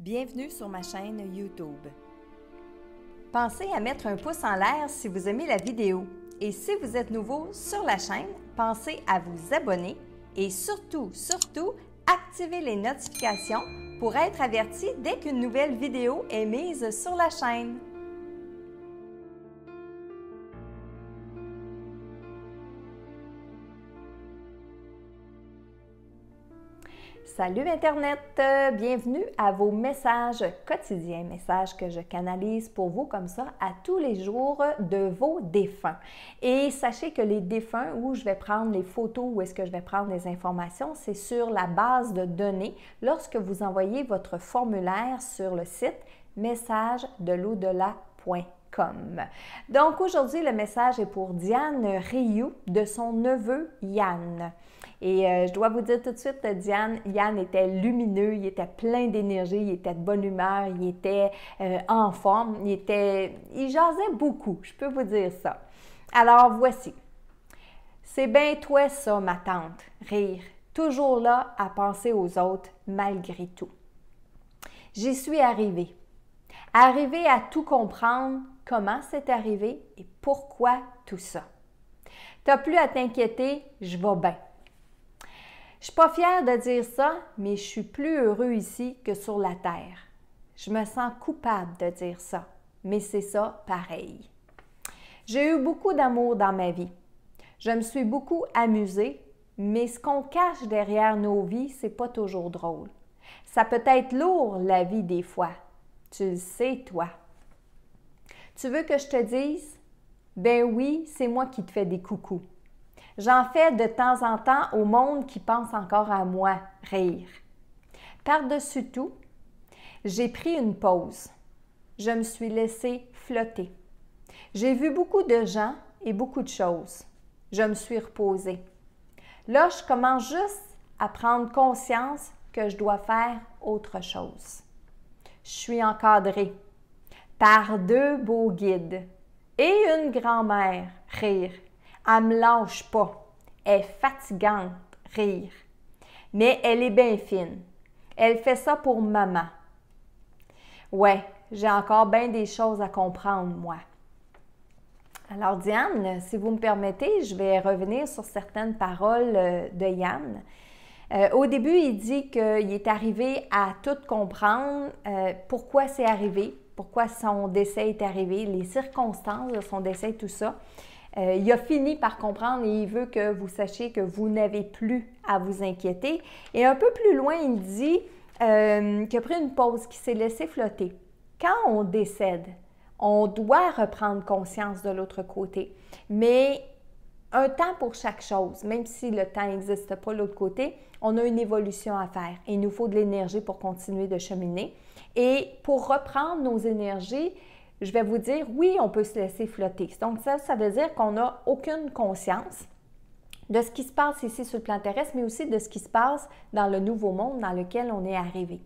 Bienvenue sur ma chaîne YouTube. Pensez à mettre un pouce en l'air si vous aimez la vidéo. Et si vous êtes nouveau sur la chaîne, pensez à vous abonner et surtout, activez les notifications pour être averti dès qu'une nouvelle vidéo est mise sur la chaîne. Salut Internet! Bienvenue à vos messages quotidiens, messages que je canalise pour vous comme ça à tous les jours de vos défunts. Et sachez que les défunts où je vais prendre les photos, où est-ce que je vais prendre les informations, c'est sur la base de données lorsque vous envoyez votre formulaire sur le site messagedelaudelà.com. Donc aujourd'hui, le message est pour Diane Rioux de son neveu Yann. Et je dois vous dire tout de suite, Yann était lumineux, il était plein d'énergie, il était de bonne humeur, il était en forme, il jasait beaucoup, je peux vous dire ça. Alors voici. C'est bien toi ça, ma tante, rire, toujours là à penser aux autres malgré tout. J'y suis arrivée. Arrivée à tout comprendre, comment c'est arrivé et pourquoi tout ça. T'as plus à t'inquiéter, je vais bien. Je ne suis pas fière de dire ça, mais je suis plus heureux ici que sur la terre. Je me sens coupable de dire ça, mais c'est ça pareil. J'ai eu beaucoup d'amour dans ma vie. Je me suis beaucoup amusée, mais ce qu'on cache derrière nos vies, c'est pas toujours drôle. Ça peut être lourd, la vie, des fois. Tu le sais, toi. Tu veux que je te dise? Ben oui, c'est moi qui te fais des coucous. J'en fais de temps en temps au monde qui pense encore à moi, rire. Par-dessus tout, j'ai pris une pause. Je me suis laissée flotter. J'ai vu beaucoup de gens et beaucoup de choses. Je me suis reposée. Là, je commence juste à prendre conscience que je dois faire autre chose. Je suis encadrée par deux beaux guides et une grand-mère, rire. Elle ne me lâche pas. Elle est fatigante, rire. Mais elle est bien fine. Elle fait ça pour maman. Ouais, j'ai encore bien des choses à comprendre, moi. Alors, Diane, si vous me permettez, je vais revenir sur certaines paroles de Yann. Au début, il dit qu'il est arrivé à tout comprendre, pourquoi c'est arrivé, pourquoi son décès est arrivé, les circonstances de son décès, tout ça. Il a fini par comprendre et il veut que vous sachiez que vous n'avez plus à vous inquiéter. Et un peu plus loin, il dit qu'il a pris une pause, qu'il s'est laissé flotter. Quand on décède, on doit reprendre conscience de l'autre côté. Mais un temps pour chaque chose, même si le temps n'existe pas de l'autre côté, on a une évolution à faire. Et il nous faut de l'énergie pour continuer de cheminer. Et pour reprendre nos énergies, je vais vous dire, oui, on peut se laisser flotter. Donc, ça veut dire qu'on n'a aucune conscience de ce qui se passe ici sur le plan terrestre, mais aussi de ce qui se passe dans le nouveau monde dans lequel on est arrivé.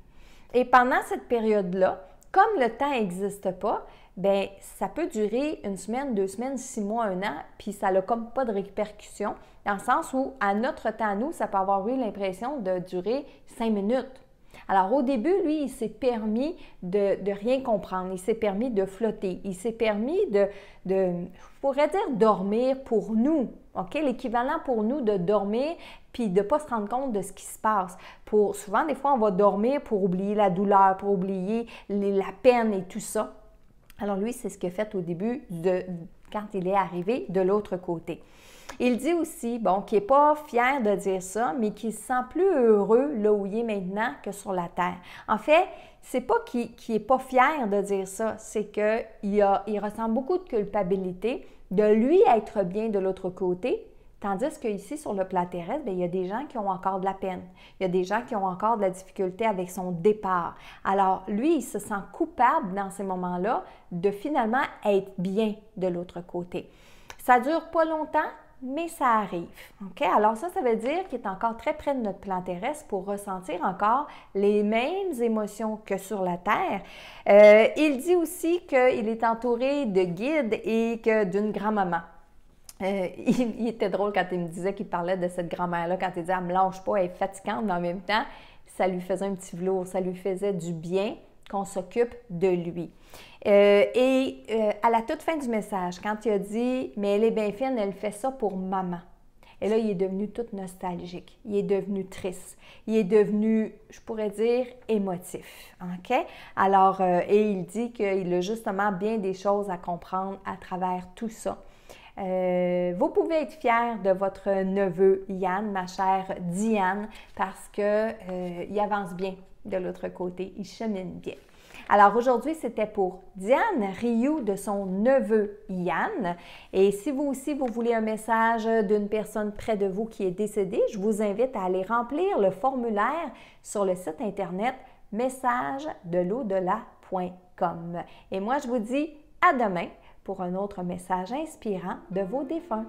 Et pendant cette période-là, comme le temps n'existe pas, bien, ça peut durer une semaine, 2 semaines, 6 mois, 1 an, puis ça n'a comme pas de répercussion, dans le sens où, à notre temps, à nous, ça peut avoir eu l'impression de durer 5 minutes. Alors, au début, lui, il s'est permis de rien comprendre. Il s'est permis de flotter. Il s'est permis je pourrais dire, dormir pour nous. OK? L'équivalent pour nous de dormir puis de ne pas se rendre compte de ce qui se passe. Souvent, des fois, on va dormir pour oublier la douleur, pour oublier la peine et tout ça. Alors, lui, c'est ce qu'il a fait au début quand il est arrivé de l'autre côté. Il dit aussi, bon, qu'il n'est pas fier de dire ça, mais qu'il se sent plus heureux là où il est maintenant que sur la terre. En fait, c'est pas qu'il n'est pas fier de dire ça, c'est qu'il ressent beaucoup de culpabilité de lui être bien de l'autre côté, tandis qu'ici, sur le plan terrestre, bien, il y a des gens qui ont encore de la peine. Il y a des gens qui ont encore de la difficulté avec son départ. Alors, lui, il se sent coupable dans ces moments-là de finalement être bien de l'autre côté. Ça ne dure pas longtemps, mais ça arrive. OK? Alors ça veut dire qu'il est encore très près de notre plan terrestre pour ressentir encore les mêmes émotions que sur la Terre. Il dit aussi qu'il est entouré de guides et que d'une grand-maman. Il était drôle quand il me disait qu'il parlait de cette grand-mère-là, quand il disait « elle me lâche pas, elle est fatigante », mais en même temps, ça lui faisait un petit velours, ça lui faisait du bien qu'on s'occupe de lui. À la toute fin du message, quand il a dit « Mais elle est bien fine, elle fait ça pour maman », et là, il est devenu tout nostalgique. Il est devenu triste. Il est devenu, je pourrais dire, émotif. OK? Alors, et il dit qu'il a justement bien des choses à comprendre à travers tout ça. Vous pouvez être fier de votre neveu Yann, ma chère Diane, parce qu'il avance bien de l'autre côté. Il chemine bien. Alors aujourd'hui, c'était pour Diane Rioux de son neveu Yann. Et si vous aussi, vous voulez un message d'une personne près de vous qui est décédée, je vous invite à aller remplir le formulaire sur le site internet messagedelaudelà.com. Et moi, je vous dis à demain pour un autre message inspirant de vos défunts.